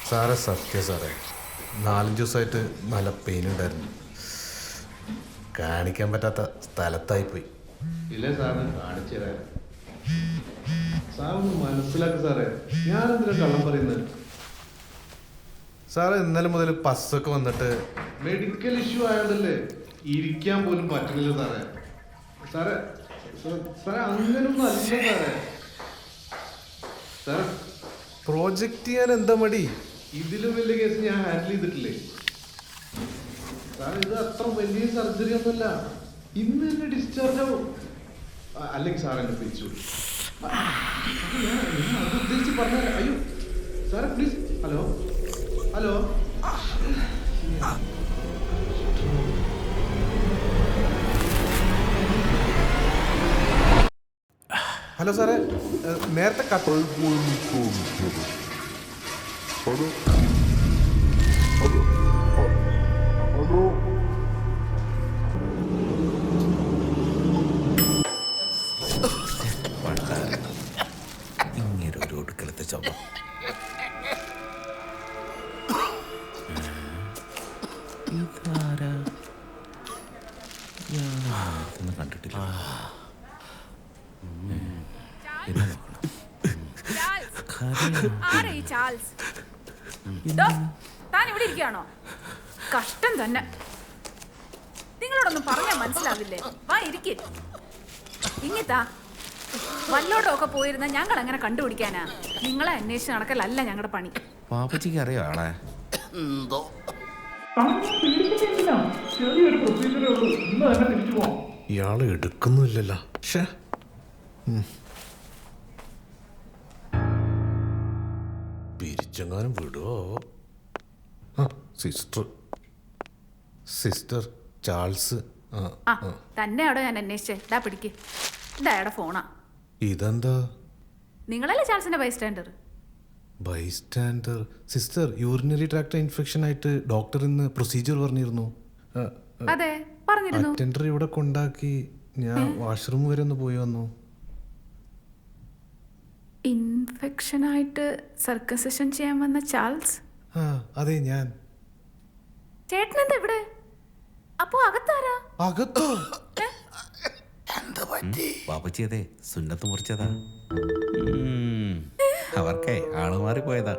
സാറേ സത്യം സാറേ 4-5 ദിവസമായിട്ട് നല്ല പെയിൻ ഉണ്ടായിരുന്നു. കാണിക്കാൻ പറ്റാത്ത സ്ഥലത്തായിപ്പോയി. ഇല്ല സാറിന് കാണിച്ചു തരാം. സാറൊന്ന് മനസ്സിലാക്കി സാറേ, ഞാനെന്തിനാ കള്ളം പറയുന്നത്? സാറ് ഇന്നലെ മുതൽ പസ്സൊക്കെ വന്നിട്ട് മെഡിക്കൽ ഇഷ്യൂ ആയതല്ലേ, ഇരിക്കാൻ പോലും പറ്റുന്നില്ല സാറേ. സാറേ സാറേ അങ്ങനൊന്നും അല്ല സാറേ. സാറേ പ്രോജക്റ്റ് ചെയ്യാൻ എന്താ മടി? ഇതിലും വലിയ കേസ് ഞാൻ ഹാൻഡിൽ ചെയ്തിട്ടില്ലേ സാർ. ഇത് അത്ര വലിയ സർജറി ഒന്നുമല്ല. ഇന്ന് തന്നെ ഡിസ്ചാർജ് ആവും. അല്ലെങ്കിൽ സാർ എന്നെ പിരിച്ചു. അത് ഉദ്ദേശിച്ച് പറഞ്ഞാൽ അയ്യോ സാറേ പ്ലീസ്. ഹലോ ഹലോ ഹലോ സാറേ, നേരത്തെ കത്ത് ഇങ്ങനെ ഒരു ഒടുക്കലത്തെ ചൊവ്വ ഇതാരാ കണ്ടിട്ടില്ല. താൻ ഇവിടെ ഇരിക്കുകയാണോ? കഷ്ടം തന്നെ. നിങ്ങളോടൊന്നും പറഞ്ഞാൽ മനസ്സിലാവില്ലേ? വാ ഇരിക്ക്. ഇങ്ങിത്താ വല്ലോടൊക്കെ പോയിരുന്ന ഞങ്ങൾ എങ്ങനെ കണ്ടുപിടിക്കാനാ? നിങ്ങളെ അന്വേഷിച്ച് നടക്കലല്ല ഞങ്ങളുടെ പണി. പാപ്പച്ചിക്ക് അറിയോ ആളെ? ഇയാള് എടുക്കുന്നില്ലല്ലോ. പിരിച്ചെങ്ങാനും വിടുവോ? Sister Charles. തന്നെയാടോ ഞാൻ അന്വേഷിച്ചേ. ഇതാ പിടിക്ക്. ഇതായുടെ ഫോണാ. ഇതെന്താ? നിങ്ങളല്ലേ ചാൾസിന്റെ bystander? Bystander sister, urinary tract infection ആയിട്ട് ഡോക്ടർ ഇന്ന് പ്രൊസീജിയർ പറഞ്ഞിരുന്നു. അതെ പറഞ്ഞിരുന്നു. അറ്റൻഡർ ഇവിടെ കൊണ്ടാക്കി. ഞാൻ വാഷ്റൂം വരെ ഒന്ന് പോയി വന്നു. ഇൻഫെക്ഷൻ ആയിട്ട് സർക്കസഷൻ ചെയ്യാൻ വന്ന ചാൾസ്? അതെ ഞാൻ. ചേട്ടനെന്താ ഇവിടെ? അപ്പോ അകത്താരാ? അകത്തോ? പാപ്പച്ചി അതെ സുന്നത്ത് മുറിച്ചതാ. അവർക്കേ ആള് മാറിപ്പോയതാ.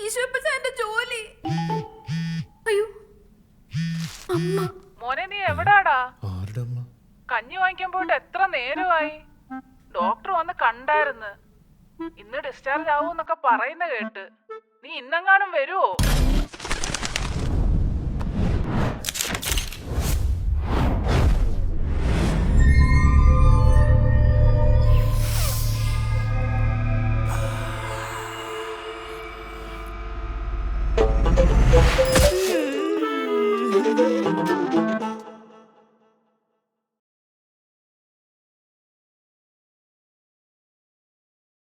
ഈശോപ്പന്റെ ജോലി. അയ്യോ അമ്മ. മോനെ നീ എവിടാടാ? ആരുടെ അമ്മ? കഞ്ഞി വാങ്ങിക്കാൻ പോയിട്ട് എത്ര നേരമായി? ഡോക്ടർ വന്ന് കണ്ടായിരുന്നു. ഇന്ന് ഡിസ്ചാർജ് ആവൂന്നൊക്കെ പറയുന്ന കേട്ട്. നീ ഇന്നെങ്ങാനും വരുവോ?